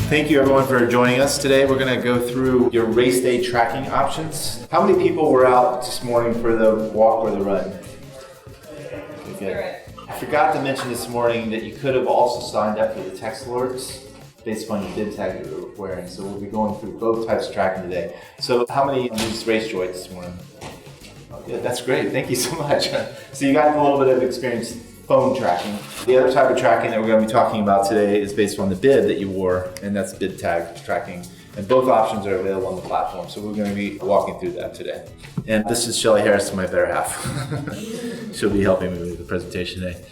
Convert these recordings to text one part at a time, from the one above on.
Thank you everyone for joining us today. We're going to go through your race day tracking options. How many people were out this morning for the walk or the run? Okay. I forgot to mention this morning that you could have also signed up for the text alerts based on your bib tag that you were wearing. So we'll be going through both types of tracking today. So how many used RaceJoy this morning? Yeah, that's great. Thank you so much. So you got a little bit of experience phone tracking. The other type of tracking that we're going to be talking about today is based on the bib that you wore, and that's bib tag tracking. And both options are available on the platform, so we're going to be walking through that today. And this is Shelly Harris, my better half. She'll be helping me with the presentation today.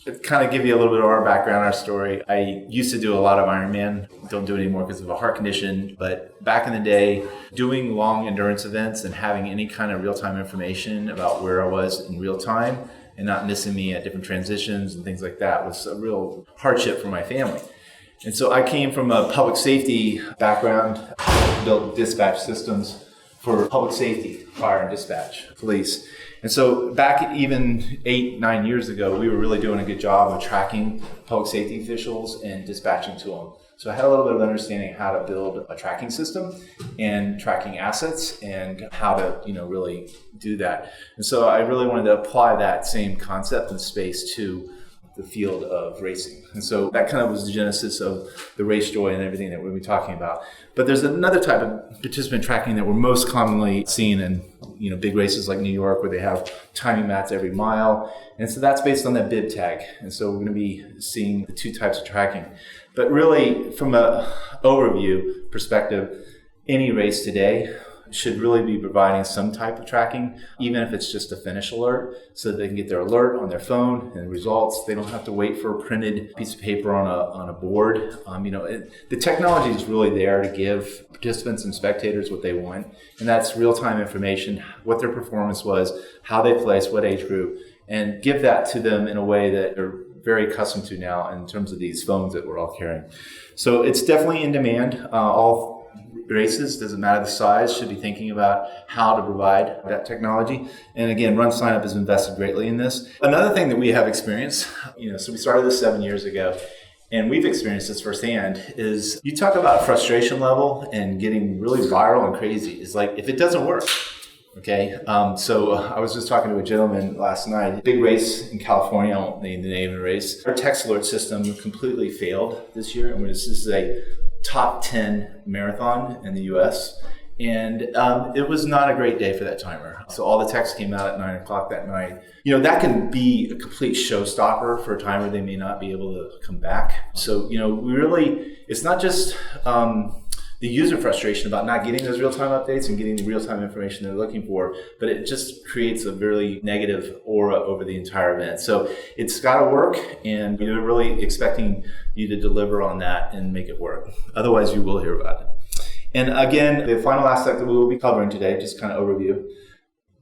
To kind of give you a little bit of our background, our story. I used to do a lot of Ironman. Don't do it anymore because of a heart condition. But back in the day, doing long endurance events and having any kind of real-time information about where I was in real time and not missing me at different transitions and things like that was a real hardship for my family. And so I came from a public safety background, built dispatch systems for public safety, fire and dispatch, police. And so back even 8-9 years ago, we were really doing a good job of tracking public safety officials and dispatching to them. So I had a little bit of understanding how to build a tracking system and tracking assets and how to, really do that. And so I really wanted to apply that same concept and space to the field of racing. And so that kind of was the genesis of the RaceJoy and everything that we'll be talking about. But there's another type of participant tracking that we're most commonly seeing in big races like New York, where they have timing mats every mile. And so that's based on that bib tag. And so we're going to be seeing the two types of tracking. But really, from an overview perspective, any race today should really be providing some type of tracking, even if it's just a finish alert, so that they can get their alert on their phone and results. They don't have to wait for a printed piece of paper on a board. The technology is really there to give participants and spectators what they want, and that's real-time information, what their performance was, how they placed, what age group, and give that to them in a way that they're very accustomed to now in terms of these phones that we're all carrying. So it's definitely in demand. All races, doesn't matter the size, should be thinking about how to provide that technology. And again, RunSignup has invested greatly in this. Another thing that we have experienced, so we started this 7 years ago, and we've experienced this firsthand, is you talk about frustration level and getting really viral and crazy. It's like, if it doesn't work, okay? So I was just talking to a gentleman last night, big race in California, I won't name the name of the race. Our text alert system completely failed this year. This is a top 10 marathon in the US. And it was not a great day for that timer. So all the texts came out at 9 o'clock that night. That can be a complete showstopper for a timer. They may not be able to come back. So, we really, it's not just the user frustration about not getting those real-time updates and getting the real-time information they're looking for, but it just creates a really negative aura over the entire event. So it's got to work, and we're really expecting you to deliver on that and make it work. Otherwise, you will hear about it. And again, the final aspect that we will be covering today, just kind of overview,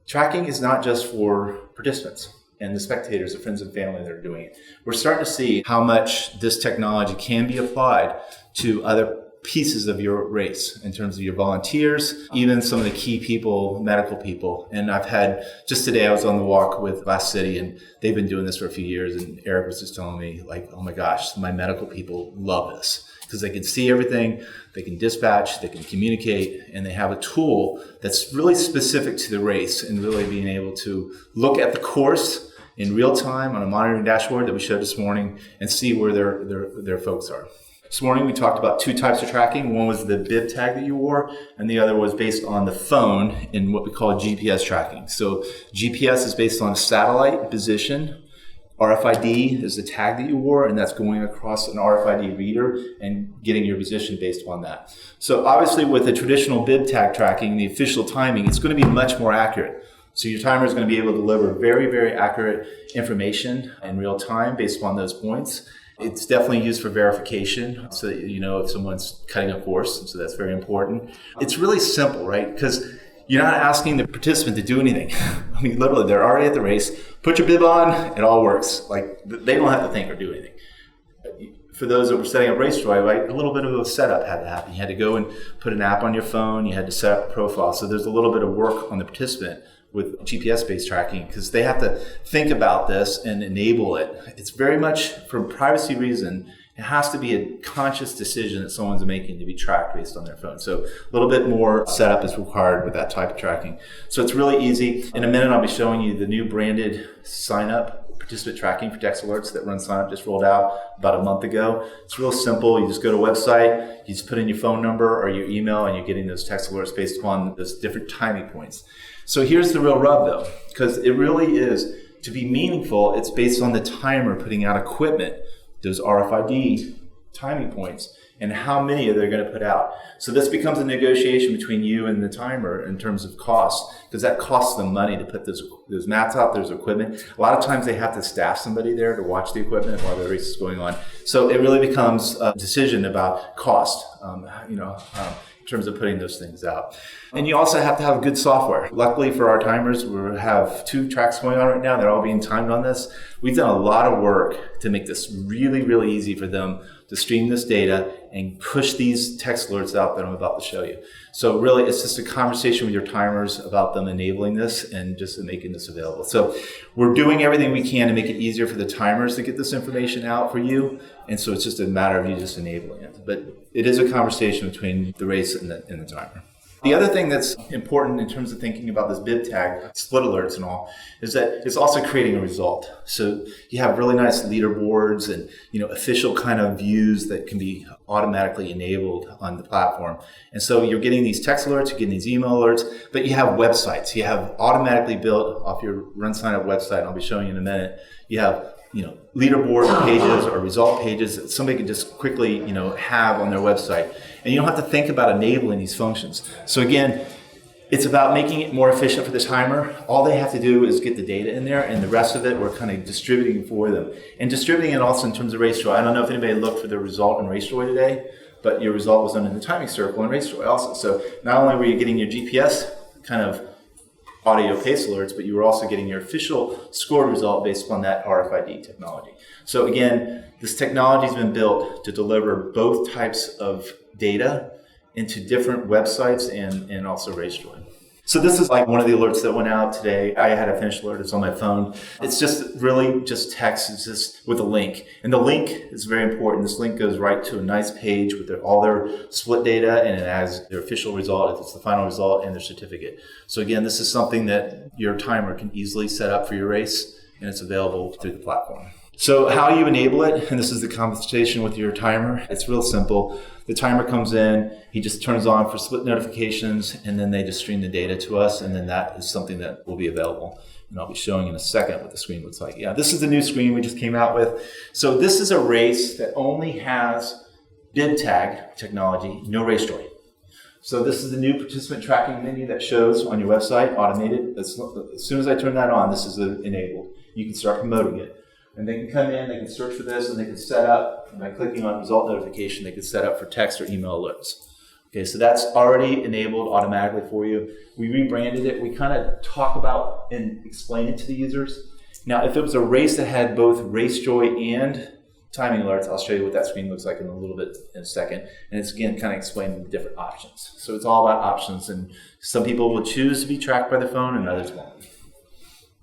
tracking is not just for participants and the spectators, the friends and family that are doing it. We're starting to see how much this technology can be applied to other pieces of your race in terms of your volunteers, even some of the key people, medical people. And I've had, just today I was on the walk with Last City, and they've been doing this for a few years, and Eric was just telling me, like, oh my gosh, my medical people love this because they can see everything, they can dispatch, they can communicate, and they have a tool that's really specific to the race and really being able to look at the course in real time on a monitoring dashboard that we showed this morning and see where their folks are. This morning we talked about two types of tracking. One was the bib tag that you wore, and the other was based on the phone in what we call GPS tracking. So GPS is based on satellite position. RFID is the tag that you wore, and that's going across an RFID reader and getting your position based on that. So obviously with the traditional bib tag tracking, the official timing, it's going to be much more accurate. So your timer is going to be able to deliver very, very accurate information in real time based upon those points. It's definitely used for verification, so that you know if someone's cutting a course, so that's very important. It's really simple, right? Because you're not asking the participant to do anything. I mean, literally, they're already at the race. Put your bib on, it all works. Like, they don't have to think or do anything. For those that were setting up RaceJoy, right, a little bit of a setup had to happen. You had to go and put an app on your phone. You had to set up a profile. So there's a little bit of work on the participant with GPS-based tracking because they have to think about this and enable it. It's very much, for privacy reason, It has to be a conscious decision that someone's making to be tracked based on their phone. So a little bit more setup is required with that type of tracking. So it's really easy. In a minute, I'll be showing you the new branded sign-up participant tracking for text alerts that RunSignup just rolled out about a month ago. It's real simple. You just go to a website, you just put in your phone number or your email, and you're getting those text alerts based upon those different timing points. So here's the real rub though, because it really is, to be meaningful, it's based on the timer putting out equipment, those RFID timing points, and how many they're going to put out. So this becomes a negotiation between you and the timer in terms of cost, because that costs them money to put those mats out, there's equipment. A lot of times they have to staff somebody there to watch the equipment while the race is going on. So it really becomes a decision about cost, in terms of putting those things out. And you also have to have good software. Luckily for our timers, we have 2 tracks going on right now. They're all being timed on this. We've done a lot of work to make this really, really easy for them to stream this data and push these text alerts out that I'm about to show you. So really, it's just a conversation with your timers about them enabling this and just making this available. So we're doing everything we can to make it easier for the timers to get this information out for you. And so it's just a matter of you just enabling it. But it is a conversation between the race and the timer. The other thing that's important in terms of thinking about this bib tag, split alerts and all, is that it's also creating a result. So you have really nice leaderboards and official kind of views that can be automatically enabled on the platform. And so you're getting these text alerts, you're getting these email alerts, but you have websites. You have automatically built off your RunSignup website, and I'll be showing you in a minute. You have leaderboard pages or result pages that somebody can just quickly have on their website. And you don't have to think about enabling these functions. So again, it's about making it more efficient for the timer. All they have to do is get the data in there, and the rest of it we're kind of distributing for them. And distributing it also in terms of RaceJoy. I don't know if anybody looked for the result in RaceJoy today, but your result was under the timing circle in RaceJoy also. So not only were you getting your GPS kind of audio pace alerts, but you were also getting your official scored result based upon that RFID technology. So again, this technology has been built to deliver both types of data into different websites and also RaceJoy. So this is like one of the alerts that went out today. I had a finish alert. It's on my phone. It's just really just text. It's just with a link. And the link is very important. This link goes right to a nice page with all their split data, and it has their official result, if it's the final result, and their certificate. So again, this is something that your timer can easily set up for your race, and it's available through the platform. So how you enable it, and this is the conversation with your timer, it's real simple. The timer comes in, he just turns on for split notifications, and then they just stream the data to us, and then that is something that will be available. And I'll be showing in a second what the screen looks like. Yeah, this is the new screen we just came out with. So this is a race that only has bib tag technology, no RaceJoy. So this is the new participant tracking menu that shows on your website, automated. As soon as I turn that on, this is enabled. You can start promoting it. And they can come in, they can search for this, and they can set up, and by clicking on result notification, they can set up for text or email alerts. Okay, so that's already enabled automatically for you. We rebranded it. We kind of talk about and explain it to the users. Now, if it was a race that had both RaceJoy and timing alerts, I'll show you what that screen looks like in a little bit in a second. And it's, again, kind of explaining the different options. So it's all about options, and some people will choose to be tracked by the phone and others won't.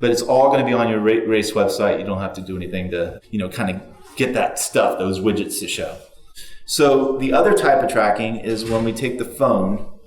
But it's all going to be on your race website. You don't have to do anything to, kind of get that stuff, those widgets to show. So the other type of tracking is when we take the phone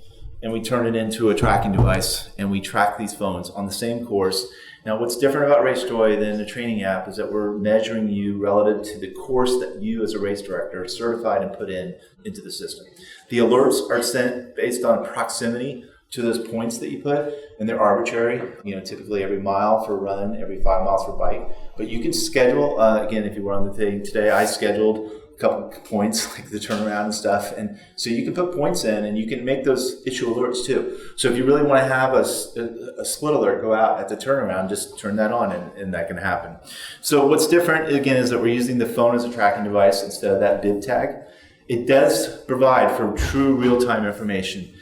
and we turn it into a tracking device and we track these phones on the same course. Now, what's different about RaceJoy than the training app is that we're measuring you relative to the course that you as a race director are certified and put into the system. The alerts are sent based on proximity to those points that you put, and they're arbitrary, typically every mile for run, every 5 miles for bike. But you can schedule, again, if you were on the thing today, I scheduled a couple points, like the turnaround and stuff. And so you can put points in, and you can make those issue alerts too. So if you really want to have a split alert go out at the turnaround, just turn that on, and that can happen. So what's different, again, is that we're using the phone as a tracking device instead of that bib tag. It does provide for true real-time information.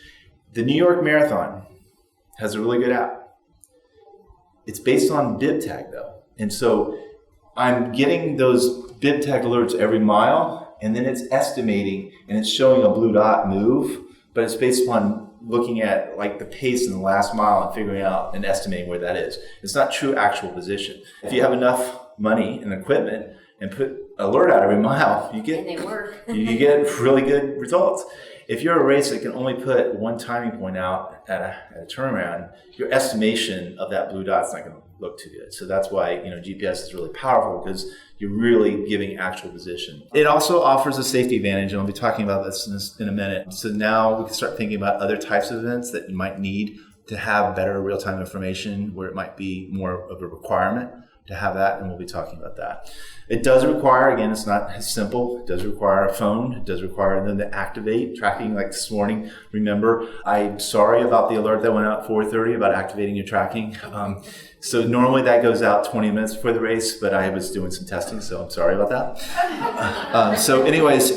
The New York Marathon has a really good app. It's based on bib tag though. And so I'm getting those bib tag alerts every mile, and then it's estimating and it's showing a blue dot move, but it's based upon looking at like the pace in the last mile and figuring out and estimating where that is. It's not true actual position. If you have enough money and equipment and put alert out every mile, you get and they work. you get really good results. If you're a race that can only put one timing point out at a turnaround, your estimation of that blue dot's not going to look too good. So that's why GPS is really powerful, because you're really giving actual position. It also offers a safety advantage, and I'll be talking about this in a minute. So now we can start thinking about other types of events that you might need to have better real-time information, where it might be more of a requirement to have that, and we'll be talking about that. It does require, again, it's not as simple. It does require a phone. It does require them to activate tracking, like this morning. Remember, I'm sorry about the alert that went out at 4:30 about activating your tracking. So normally that goes out 20 minutes before the race, but I was doing some testing, so I'm sorry about that. So anyways,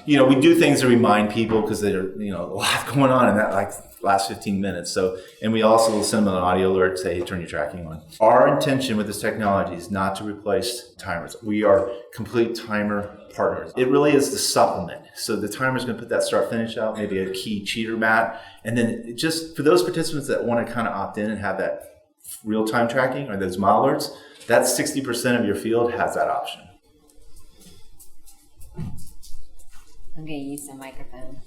we do things to remind people, because there's a lot going on in that last 15 minutes. So, and we also will send them an audio alert, say, turn your tracking on. Our intention with this technology is not to replace timers. We are complete timer partners. It really is the supplement. So the timer is going to put that start finish out, maybe a key cheater mat. And then just for those participants that want to kind of opt in and have that real-time tracking or those mile alerts, that's 60% of your field has that option. I'm going to use the microphone.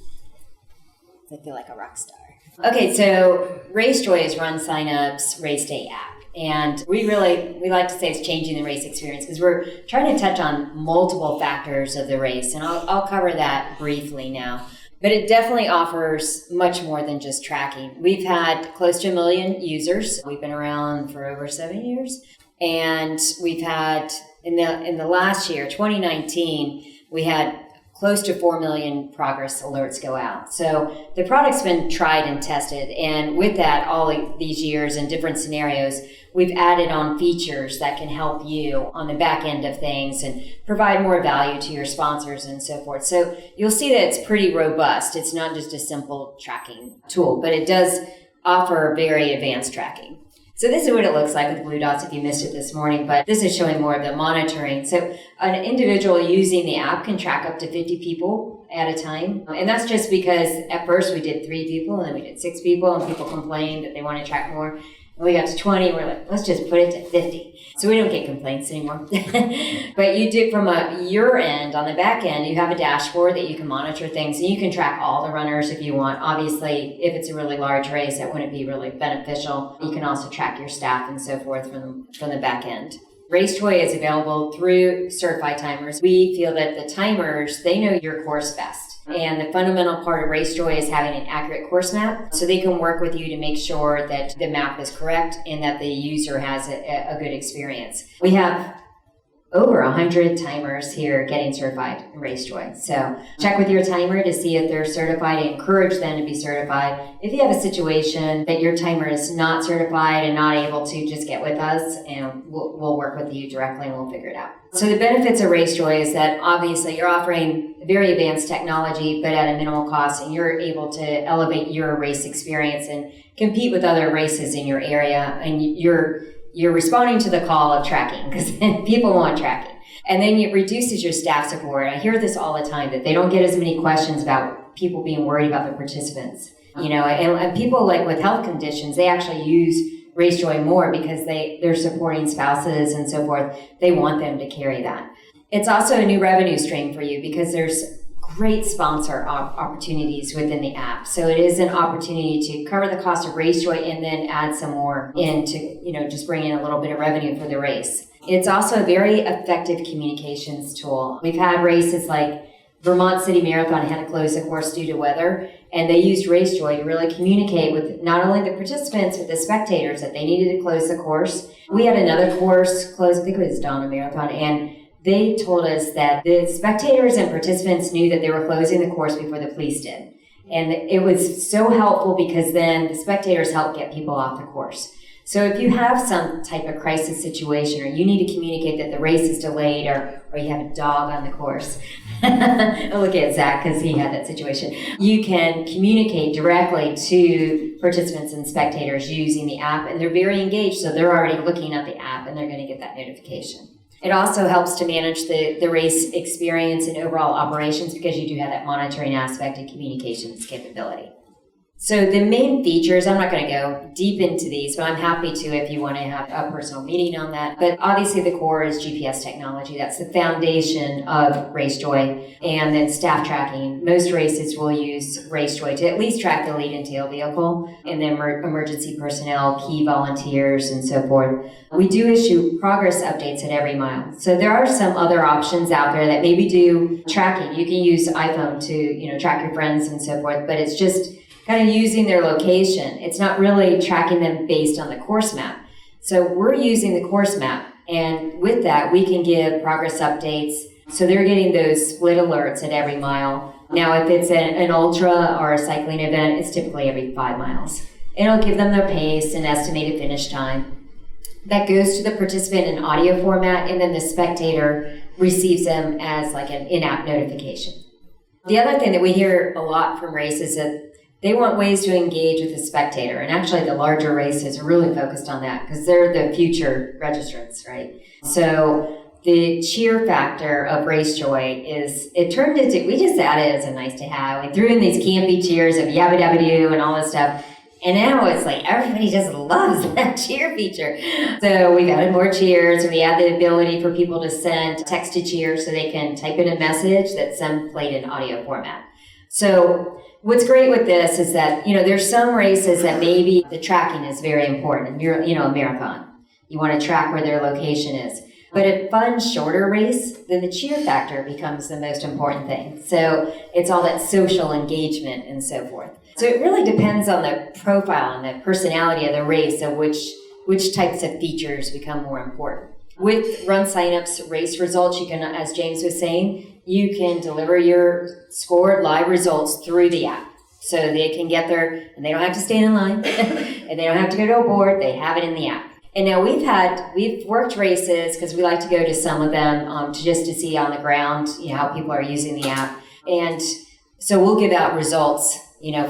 I feel like a rock star. Okay, so RaceJoy is RunSignup's race day app. And we like to say it's changing the race experience, because we're trying to touch on multiple factors of the race. And I'll cover that briefly now. But it definitely offers much more than just tracking. We've had close to 1 million users. We've been around for over 7 years. And we've had, in the last year, 2019, we had close to 4 million progress alerts go out. So the product's been tried and tested. And with that, all of these years in different scenarios, we've added on features that can help you on the back end of things and provide more value to your sponsors and so forth. So you'll see that it's pretty robust. It's not just a simple tracking tool, but it does offer very advanced tracking. So this is what it looks like with blue dots if you missed it this morning, but this is showing more of the monitoring. So an individual using the app can track up to 50 people at a time. And that's just because at first we did 3 people, and then we did 6 people, and people complained that they want to track more. And we got to 20, we're like, let's just put it to 50. So we don't get complaints anymore. But you do, from your end, on the back end, you have a dashboard that you can monitor things, and you can track all the runners if you want. Obviously, if it's a really large race, that wouldn't be really beneficial. You can also track your staff and so forth from the back end. RaceJoy is available through certified timers. We feel that the timers, they know your course best. And the fundamental part of RaceJoy is having an accurate course map, so they can work with you to make sure that the map is correct and that the user has a good experience. We have over 100 timers here getting certified in RaceJoy. So check with your timer to see if they're certified. Encourage them to be certified. If you have a situation that your timer is not certified and not able to, just get with us and we'll work with you directly and we'll figure it out. So the benefits of RaceJoy is that obviously you're offering very advanced technology, but at a minimal cost, and you're able to elevate your race experience and compete with other races in your area, and you're responding to the call of tracking, because people want tracking. And then it reduces your staff support. I hear this all the time, that they don't get as many questions about people being worried about the participants. And people like with health conditions, they actually use RaceJoy more because they're supporting spouses and so forth. They want them to carry that. It's also a new revenue stream for you because there's great sponsor opportunities within the app. So it is an opportunity to cover the cost of RaceJoy and then add some more in to, just bring in a little bit of revenue for the race. It's also a very effective communications tool. We've had races like Vermont City Marathon had to close the course due to weather, and they used RaceJoy to really communicate with not only the participants, but the spectators that they needed to close the course. We had another course close, I think it was Donna Marathon, and they told us that the spectators and participants knew that they were closing the course before the police did. And it was so helpful because then the spectators helped get people off the course. So if you have some type of crisis situation, or you need to communicate that the race is delayed, or you have a dog on the course, I'll look at Zach because he had that situation. You can communicate directly to participants and spectators using the app, and they're very engaged, so they're already looking at the app and they're going to get that notification. It also helps to manage the race experience and overall operations because you do have that monitoring aspect and communications capability. So the main features, I'm not going to go deep into these, but I'm happy to if you want to have a personal meeting on that. But obviously the core is GPS technology. That's the foundation of RaceJoy. And then staff tracking. Most races will use RaceJoy to at least track the lead and tail vehicle, and then emergency personnel, key volunteers, and so forth. We do issue progress updates at every mile. So there are some other options out there that maybe do tracking. You can use iPhone to, track your friends and so forth, but it's just kind of using their location. It's not really tracking them based on the course map. So we're using the course map, and with that, we can give progress updates. So they're getting those split alerts at every mile. Now, if it's an ultra or a cycling event, it's typically every 5 miles. It'll give them their pace and estimated finish time. That goes to the participant in audio format, and then the spectator receives them as like an in-app notification. The other thing that we hear a lot from races is that they want ways to engage with the spectator. And actually the larger races are really focused on that because they're the future registrants, right? So the cheer factor of RaceJoy is, it turned into, we just added it as a nice to have. We threw in these campy cheers of yabba dabba doo and all this stuff. And now it's like everybody just loves that cheer feature. So we've added more cheers. We add the ability for people to send text to cheer so they can type in a message that's then played in audio format. So what's great with this is that, there's some races that maybe the tracking is very important. A marathon. You want to track where their location is. But a fun, shorter race, then the cheer factor becomes the most important thing. So it's all that social engagement and so forth. So it really depends on the profile and the personality of the race of which types of features become more important. With RunSignup's race results, you can, as James was saying, you can deliver your scored live results through the app. So they can get there and they don't have to stand in line and they don't have to go to a board. They have it in the app. And now we've worked races because we like to go to some of them just to see on the ground, how people are using the app. And so we'll give out results,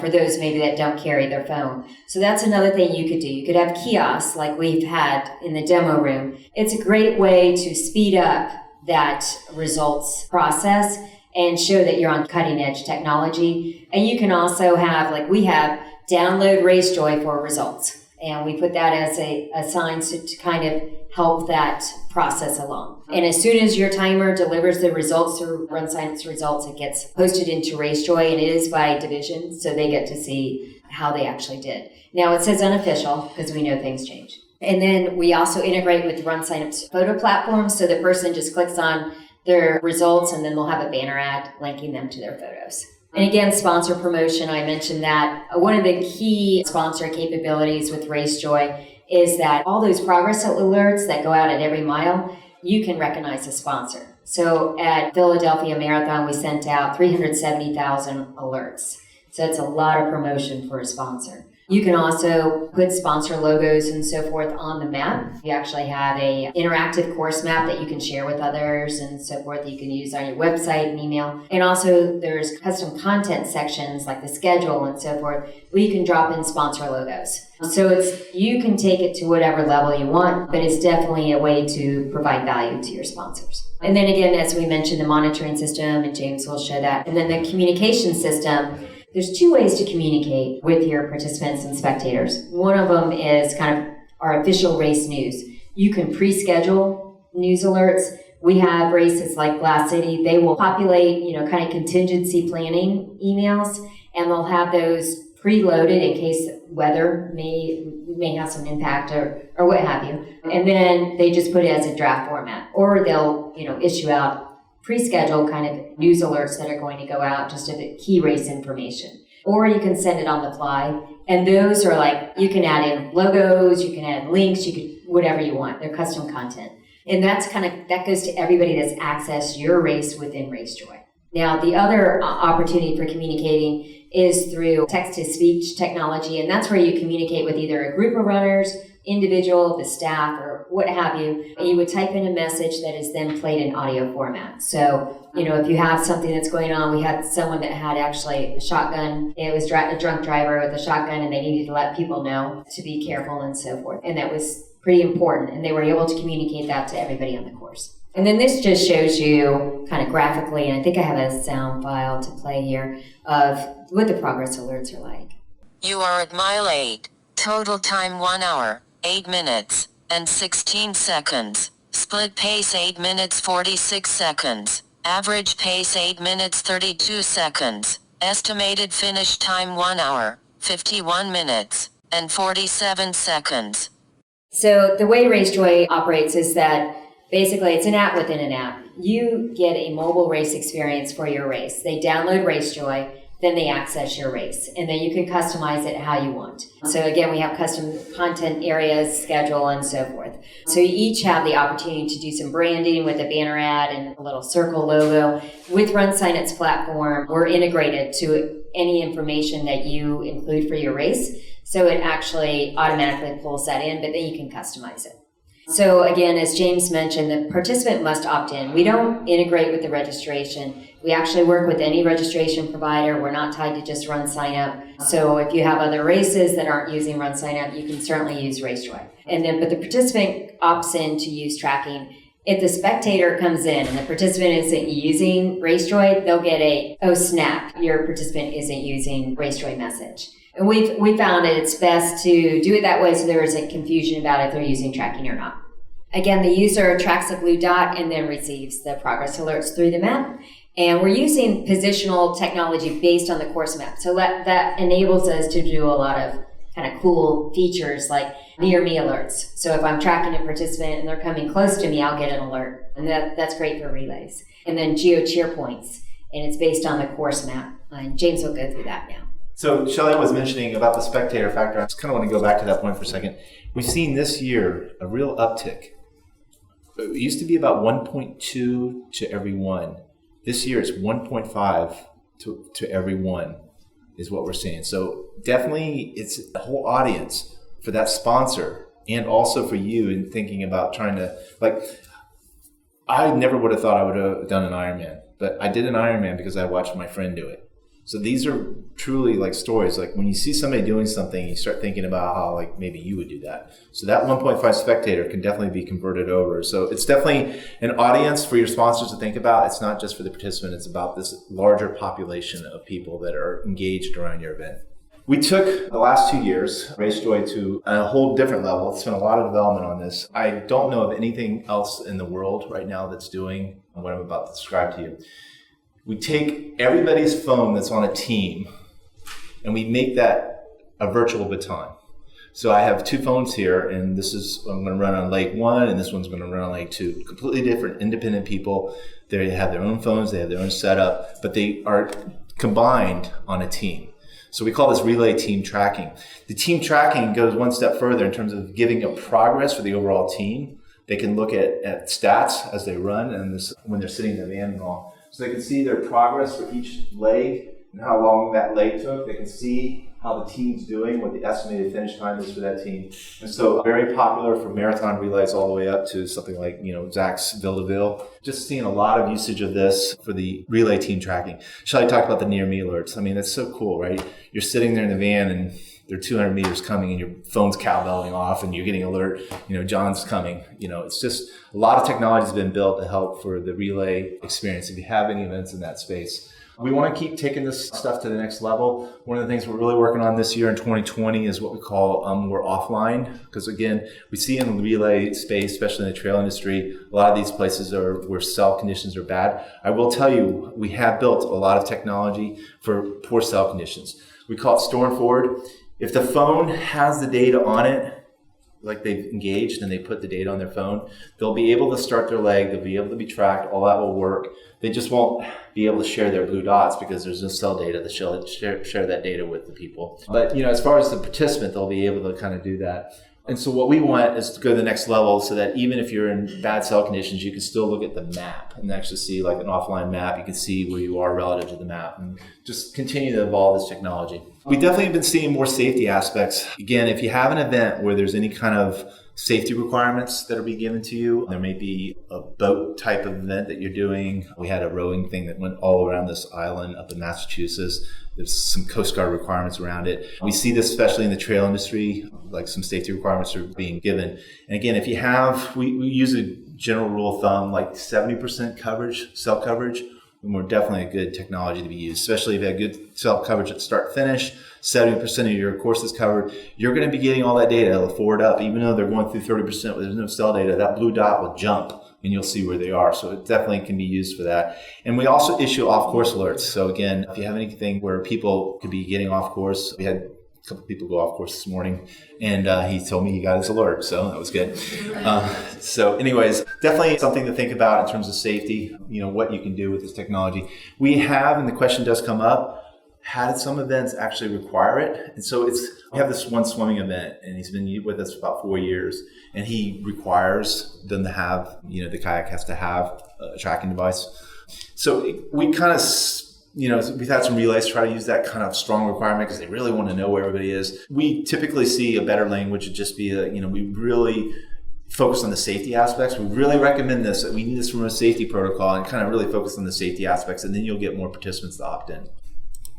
for those maybe that don't carry their phone. So that's another thing you could do. You could have kiosks like we've had in the demo room. It's a great way to speed up that results process and show that you're on cutting edge technology. And you can also have, like we have, download RaceJoy for results. And we put that as a sign to kind of help that process along. And as soon as your timer delivers the results through RunSignup's results, it gets posted into RaceJoy, and it is by division, so they get to see how they actually did. Now it says unofficial because we know things change. And then we also integrate with RunSignup's photo platform, so the person just clicks on their results and then they'll have a banner ad linking them to their photos. And again, sponsor promotion, I mentioned that. One of the key sponsor capabilities with RaceJoy is that all those progress alerts that go out at every mile, you can recognize a sponsor. So at Philadelphia Marathon, we sent out 370,000 alerts. So it's a lot of promotion for a sponsor. You can also put sponsor logos and so forth on the map. You actually have a interactive course map that you can share with others and so forth that you can use on your website and email. And also there's custom content sections like the schedule and so forth where you can drop in sponsor logos. So you can take it to whatever level you want, but it's definitely a way to provide value to your sponsors. And then again, as we mentioned, the monitoring system, and James will show that. And then the communication system. There's 2 ways to communicate with your participants and spectators. One of them is kind of our official race news. You can pre-schedule news alerts. We have races like Glass City. They will populate, kind of contingency planning emails, and they'll have those preloaded in case weather may have some impact or what have you. And then they just put it as a draft format, or they'll, issue out pre-scheduled kind of news alerts that are going to go out just of the key race information. Or you can send it on the fly. And those are like, you can add in logos, you can add links, you can, whatever you want. They're custom content. And that goes to everybody that's accessed your race within RaceJoy. Now, the other opportunity for communicating is through text-to-speech technology. And that's where you communicate with either a group of runners, individual, the staff, or what have you, and you would type in a message that is then played in audio format. So, if you have something that's going on, we had someone that had actually a shotgun. It was a drunk driver with a shotgun, and they needed to let people know to be careful and so forth. And that was pretty important, and they were able to communicate that to everybody on the course. And then this just shows you kind of graphically, and I think I have a sound file to play here, of what the progress alerts are like. You are at mile 8. Total time 1 hour, 8 minutes, and 16 seconds. Split pace 8 minutes 46 seconds. Average pace 8 minutes 32 seconds. Estimated finish time 1 hour, 51 minutes, and 47 seconds. So the way RaceJoy operates is that basically it's an app within an app. You get a mobile race experience for your race. They download RaceJoy, then they access your race, and then you can customize it how you want. So again, we have custom content areas, schedule, and so forth. So you each have the opportunity to do some branding with a banner ad and a little circle logo. With RunSignup's platform, we're integrated to any information that you include for your race. So it actually automatically pulls that in, but then you can customize it. So again, as James mentioned, the participant must opt in. We don't integrate with the registration. We actually work with any registration provider. We're not tied to just RunSignup. So if you have other races that aren't using RunSignup, you can certainly use RaceJoy. But the participant opts in to use tracking. If the spectator comes in and the participant isn't using RaceJoy, they'll get oh snap, your participant isn't using RaceJoy message. And we found that it's best to do it that way so there isn't confusion about if they're using tracking or not. Again, the user tracks a blue dot and then receives the progress alerts through the map. And we're using positional technology based on the course map. So that enables us to do a lot of kind of cool features like near me alerts. So if I'm tracking a participant and they're coming close to me, I'll get an alert. And that's great for relays. And then geo cheer points. And it's based on the course map. And James will go through that now. So Shelly was mentioning about the spectator factor. I just kind of want to go back to that point for a second. We've seen this year a real uptick. It used to be about 1.2 to every 1. This year it's 1.5 to every 1 is what we're seeing. So definitely it's the whole audience for that sponsor and also for you in thinking about trying to, like, I never would have thought I would have done an Ironman, but I did an Ironman because I watched my friend do it. So these are truly like stories. Like when you see somebody doing something, you start thinking about how like maybe you would do that. So that 1.5 spectator can definitely be converted over. So it's definitely an audience for your sponsors to think about. It's not just for the participant. It's about this larger population of people that are engaged around your event. We took the last 2 years, RaceJoy, to a whole different level. It's been a lot of development on this. I don't know of anything else in the world right now that's doing what I'm about to describe to you. We take everybody's phone that's on a team and we make that a virtual baton. So I have 2 phones here, and I'm going to run on leg 1 and this one's going to run on leg 2. Completely different, independent people. They have their own phones, they have their own setup, but they are combined on a team. So we call this relay team tracking. The team tracking goes one step further in terms of giving a progress for the overall team. They can look at stats as they run and when they're sitting in the van and all. So they can see their progress for each leg and how long that leg took. They can see how the team's doing, what the estimated finish time is for that team. And so very popular for marathon relays all the way up to something like, Zach's Ville-to-Ville. Just seeing a lot of usage of this for the relay team tracking. Shelly talked about the near me alerts. I mean, that's so cool, right? You're sitting there in the van and they're 200 meters coming and your phone's cowbelling off and you're getting alert, John's coming. It's just a lot of technology has been built to help for the relay experience if you have any events in that space. We want to keep taking this stuff to the next level. One of the things we're really working on this year in 2020 is what we call more offline. Because again, we see in the relay space, especially in the trail industry, a lot of these places are where cell conditions are bad. I will tell you, we have built a lot of technology for poor cell conditions. We call it store and forward. If the phone has the data on it, like they've engaged and they put the data on their phone, they'll be able to start their leg, they'll be able to be tracked, all that will work. They just won't be able to share their blue dots because there's no cell data to share that data with the people. But as far as the participant, they'll be able to kind of do that. And so what we want is to go to the next level so that even if you're in bad cell conditions, you can still look at the map and actually see like an offline map. You can see where you are relative to the map and just continue to evolve this technology. We definitely have been seeing more safety aspects. Again, if you have an event where there's any kind of safety requirements that are being given to you, there may be a boat type of event that you're doing. We had a rowing thing that went all around this island up in Massachusetts. There's some Coast Guard requirements around it. We see this especially in the trail industry, like some safety requirements are being given. And again, if you have, we use a general rule of thumb, like 70% coverage, cell coverage, more definitely a good technology to be used, especially if you have good cell coverage at start finish. 70% of your course is covered. You're going to be getting all that data. It'll forward up, even though they're going through 30% where there's no cell data. That blue dot will jump, and you'll see where they are. So it definitely can be used for that. And we also issue off-course alerts. So again, if you have anything where people could be getting off course, we had a couple people go off course this morning, and he told me he got his alert, so that was good. So anyways, definitely something to think about in terms of safety, what you can do with this technology. We have, and the question does come up, had some events actually require it? And so we have this one swimming event, and he's been with us for about 4 years, and he requires them to have, the kayak has to have a tracking device. So we kind of, we've had some relays try to use that kind of strong requirement because they really want to know where everybody is. We typically see a better language would just be, we really focus on the safety aspects. We really recommend this. We need this from a safety protocol and kind of really focus on the safety aspects, and then you'll get more participants to opt in.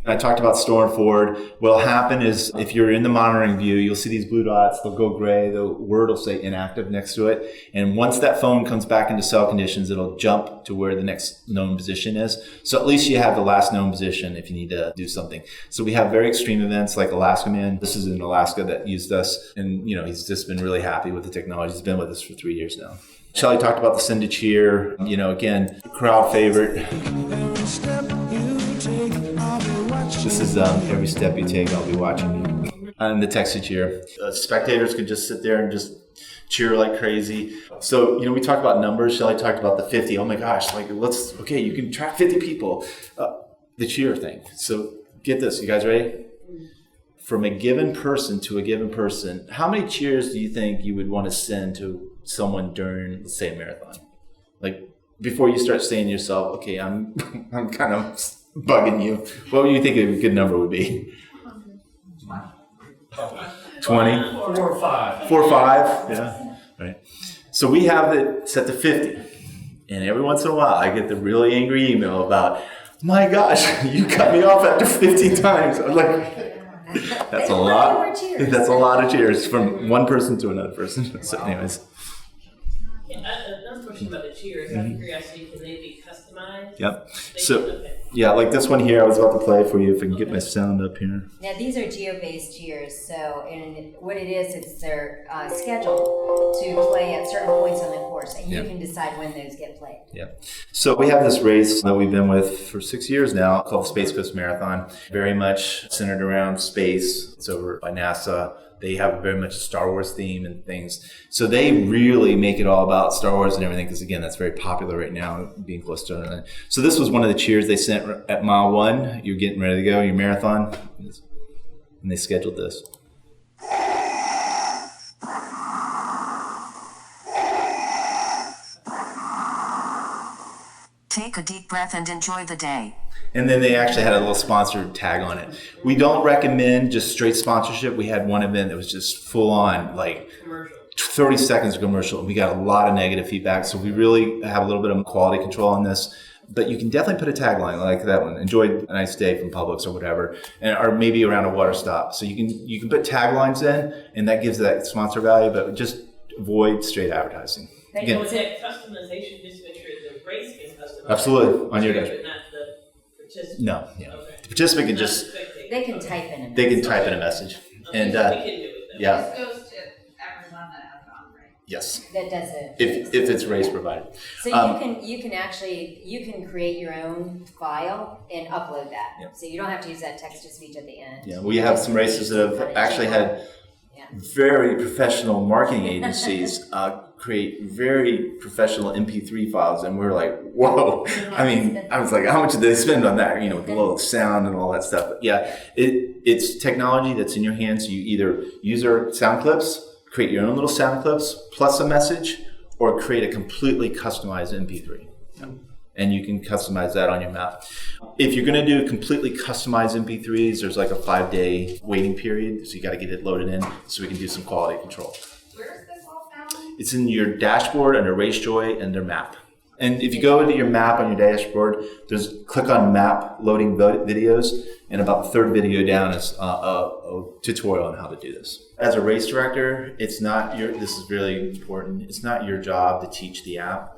I talked about store and forward. What'll happen is if you're in the monitoring view, you'll see these blue dots. They'll go gray. The word will say inactive next to it. And once that phone comes back into cell conditions, it'll jump to where the next known position is. So at least you have the last known position if you need to do something. So we have very extreme events like Alaska Man. This is in Alaska that used us. And, he's just been really happy with the technology. He's been with us for 3 years now. Shelly talked about the send to cheer. Again, crowd favorite. This is every step you take, I'll be watching you. And the text to cheer. Spectators could just sit there and just cheer like crazy. So, we talked about numbers. Shelly talked about the 50. Oh my gosh, you can track 50 people. The cheer thing. So get this, you guys ready? From a given person to a given person, how many cheers do you think you would want to send to someone during, let's say, a marathon? Like, before you start saying to yourself, okay, I'm kind of bugging you. What would you think a good number would be? 20? 4 or 5. 4 or 5? Yeah. Right. So we have it set to 50. And every once in a while, I get the really angry email about, my gosh, you cut me off after 50 times. I'm like, that's a lot. That's a lot of cheers from one person to another person. So anyways. Another question about the cheers. Out of curiosity, can they be customized? Yep. So, yeah, like this one here, I was about to play for you if I can get my sound up here. Now, these are geo-based cheers. So, and what it is, it's their schedule to play at certain points on the course, and you can decide when those get played. Yeah. So we have this race that we've been with for 6 years now called the Space Coast Marathon. Very much centered around space. It's over by NASA. They have very much a Star Wars theme and things. So they really make it all about Star Wars and everything because, again, that's very popular right now, being close to it. So this was one of the cheers they sent at mile 1. You're getting ready to go, your marathon. And they scheduled this. Take a deep breath and enjoy the day. And then they actually had a little sponsored tag on it. We don't recommend just straight sponsorship. We had one event that was just full on, like Commercial. 30 seconds of commercial. And we got a lot of negative feedback. So we really have a little bit of quality control on this. But you can definitely put a tagline like that one. Enjoyed a nice day from Publix or whatever, or maybe around a water stop. So you can put taglines in, and that gives that sponsor value. But just avoid straight advertising. Again, with that customization, just make sure the race can customize. Absolutely, on your dashboard. But not the participant. No, yeah. Okay. The participant can Not just the spectator. They can type in a they can message. type in a message, Okay, and so we can do it then. yeah, This goes to Amazon.com, right? yes, That does it. if it's race provided. So you can create your own file and upload that. Yep. So you don't have to use that text to speech at the end. Yeah, we have some races that have actually had Yeah. very professional marketing agencies create very professional MP3 files, and we're like, whoa. I mean, I was like, how much did they spend on that? With the little sound and all that stuff. But yeah, it's technology that's in your hands. You either use our sound clips, create your own little sound clips plus a message, or create a completely customized MP3. And you can customize that on your map. If you're going to do completely customized MP3s, there's like a 5-day waiting period, so you got to get it loaded in so we can do some quality control. Where is this all found? It's in your dashboard under RaceJoy and their map. And if you go into your map on your dashboard, click on map loading videos, and about the third video down is a tutorial on how to do this. As a race director, this is really important. It's not your job to teach the app.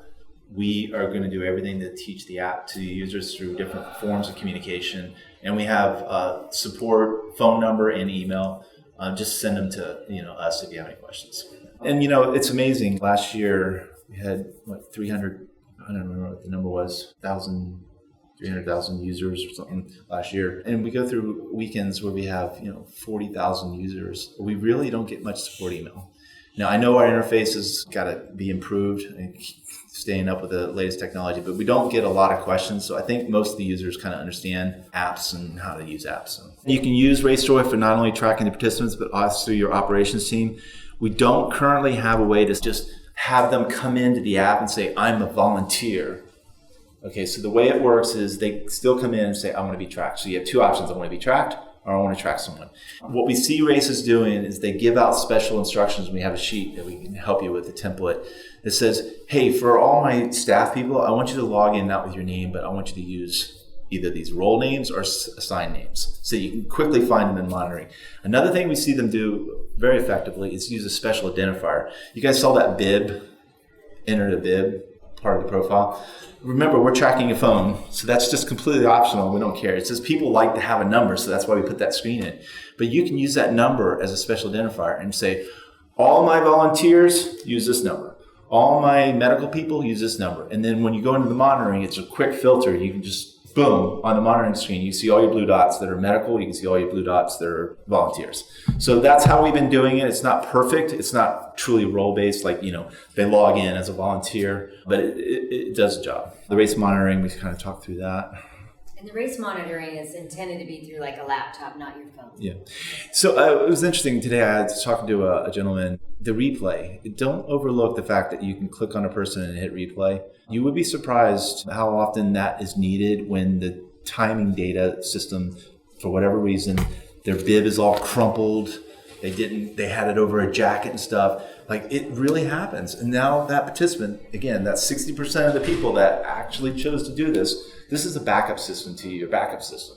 We are going to do everything to teach the app to users through different forms of communication. And we have support, phone number, and email. Just send them to us if you have any questions. And it's amazing. Last year we had 300. I don't remember what the number was. 300,000 users or something last year. And we go through weekends where we have 40,000 users. We really don't get much support email. Now I know our interface has got to be improved and staying up with the latest technology, but we don't get a lot of questions. So I think most of the users kind of understand apps and how to use apps. So you can use RaceJoy for not only tracking the participants, but also your operations team. We don't currently have a way to just have them come into the app and say, I'm a volunteer. Okay, so the way it works is they still come in and say, I want to be tracked. So you have two options. I want to be tracked or I want to track someone. What we see races doing is they give out special instructions. We have a sheet that we can help you with, a template that says, hey, for all my staff people, I want you to log in not with your name, but I want you to use either these role names or assigned names so you can quickly find them in monitoring. Another thing we see them do very effectively is use a special identifier. You guys saw that bib, enter the bib, part of the profile. Remember, we're tracking a phone, so that's just completely optional. We don't care. It says people like to have a number, so that's why we put that screen in. But you can use that number as a special identifier and say, all my volunteers use this number. All my medical people use this number. And then when you go into the monitoring, it's a quick filter. You can just, boom, on the monitoring screen, you see all your blue dots that are medical. You can see all your blue dots that are volunteers. So that's how we've been doing it. It's not perfect. It's not truly role-based, like, they log in as a volunteer, but it does the job. The race monitoring, we kind of talked through that. And the race monitoring is intended to be through like a laptop, not your phone. Yeah. So it was interesting today. I was talking to a gentleman. The replay. Don't overlook the fact that you can click on a person and hit replay. You would be surprised how often that is needed when the timing data system, for whatever reason, their bib is all crumpled. They had it over a jacket and stuff. Like, it really happens. And now that participant, again, that's 60% of the people that actually chose to do this. This is a backup system to your backup system.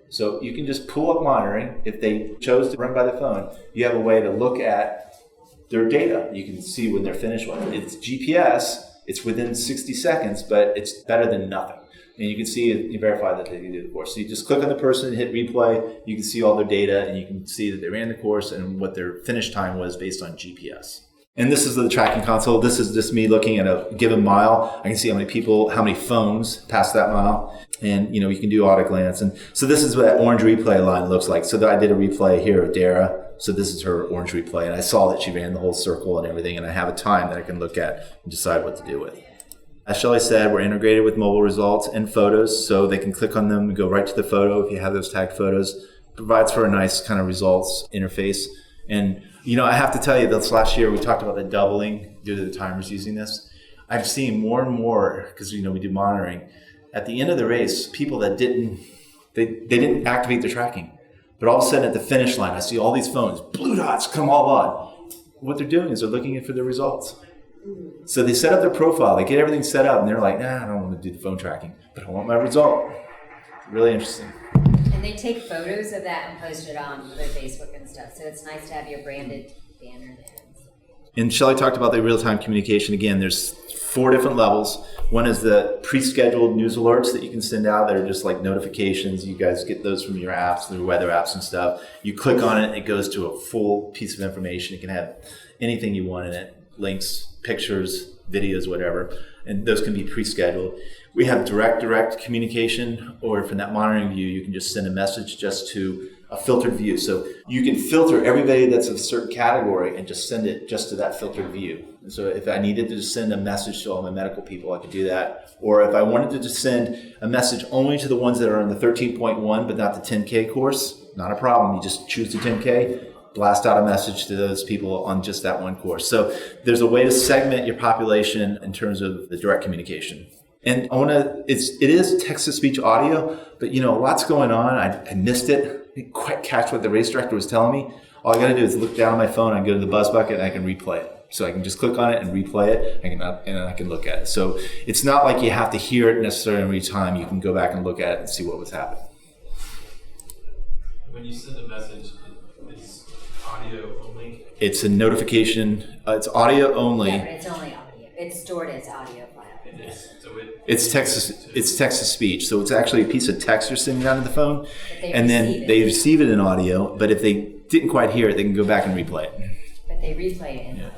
So you can just pull up monitoring. If they chose to run by the phone, you have a way to look at their data. You can see when they're finished with it. It's GPS. It's within 60 seconds, but it's better than nothing. And you can see, you verify that they did the course. So you just click on the person, hit replay, you can see all their data, and you can see that they ran the course and what their finish time was based on GPS. And this is the tracking console. This is just me looking at a given mile. I can see how many people, how many phones passed that mile. And, you can do auto glance. And so this is what that orange replay line looks like. So I did a replay here of Dara. So this is her orange replay. And I saw that she ran the whole circle and everything. And I have a time that I can look at and decide what to do with. As Shelly said, we're integrated with mobile results and photos. So they can click on them and go right to the photo if you have those tagged photos. It provides for a nice kind of results interface. And I have to tell you, this last year we talked about the doubling due to the timers using this. I've seen more and more, because we do monitoring. At the end of the race, people that didn't activate their tracking. But all of a sudden at the finish line, I see all these phones, blue dots come all on. What they're doing is they're looking for the results. So they set up their profile, they get everything set up, and they're like, I don't want to do the phone tracking, but I want my result. Really interesting. And they take photos of that and post it on their Facebook and stuff. So it's nice to have your branded banner there. And Shelly talked about the real-time communication. Again, there's 4 different levels. One is the pre-scheduled news alerts that you can send out that are just like notifications. You guys get those from your apps, the weather apps and stuff. You click on it, it goes to a full piece of information. It can have anything you want in it, links, pictures, videos, whatever. And those can be pre-scheduled. We have direct communication, or from that monitoring view, you can just send a message just to a filtered view. So you can filter everybody that's of a certain category and just send it just to that filtered view. And so if I needed to just send a message to all my medical people, I could do that. Or if I wanted to just send a message only to the ones that are in the 13.1 but not the 10K course, not a problem. You just choose the 10K, blast out a message to those people on just that one course. So there's a way to segment your population in terms of the direct communication. And it is text-to-speech audio, but lots going on. I missed it. I didn't quite catch what the race director was telling me. All I got to do is look down on my phone, I go to the buzz bucket, and I can replay it. So I can just click on it and replay it, and I can look at it. So it's not like you have to hear it necessarily every time. You can go back and look at it and see what was happening. When you send a message, it's audio only? It's a notification. It's audio only. Yeah, but it's only audio. It's stored as audio file. It's text to speech. So it's actually a piece of text you're sending out of the phone, and then they receive it in audio. But if they didn't quite hear it, they can go back and replay it. But they replay it. Yeah.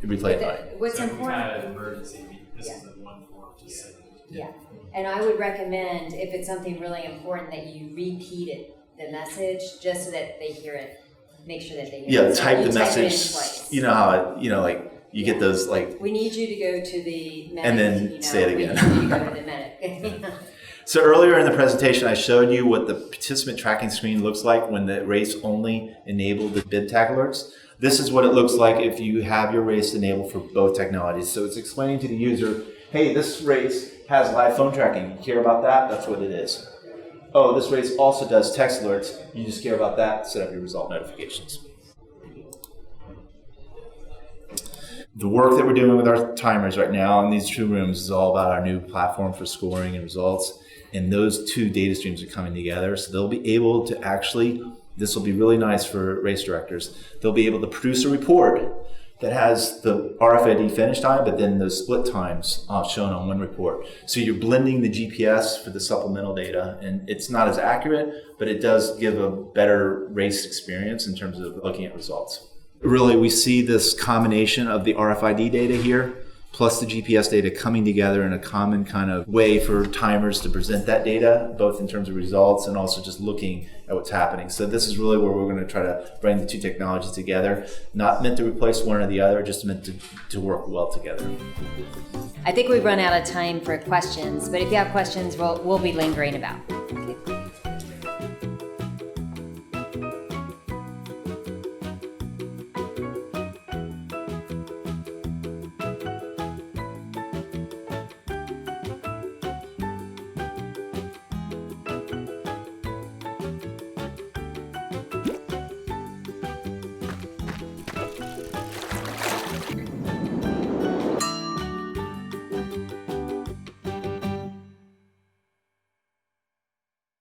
Replay it. Audio. What's So if important? we had an emergency, this is the one form to send it. Yeah, and I would recommend if it's something really important that you repeat it, the message, just so that they hear it. Make sure that they hear it. So Type you the type it in message. twice. You know how like you get those like. We need you to go to the medic. And then say it again. We need you to go to the medic. So earlier in the presentation, I showed you what the participant tracking screen looks like when the race only enabled the bid tag alerts. This is what it looks like if you have your race enabled for both technologies. So it's explaining to the user, hey, this race has live phone tracking. You care about that? That's what it is. Oh, this race also does text alerts. You just care about that, set up your result notifications. The work that we're doing with our timers right now in these 2 rooms is all about our new platform for scoring and results. And those 2 data streams are coming together. So they'll be able to actually, this will be really nice for race directors, they'll be able to produce a report that has the RFID finish time, but then those split times shown on one report. So you're blending the GPS for the supplemental data, and it's not as accurate, but it does give a better race experience in terms of looking at results. Really, we see this combination of the RFID data here, plus the GPS data coming together in a common kind of way for timers to present that data, both in terms of results and also just looking at what's happening. So this is really where we're going to try to bring the 2 technologies together, not meant to replace one or the other, just meant to work well together. I think we've run out of time for questions, but if you have questions, we'll be lingering about.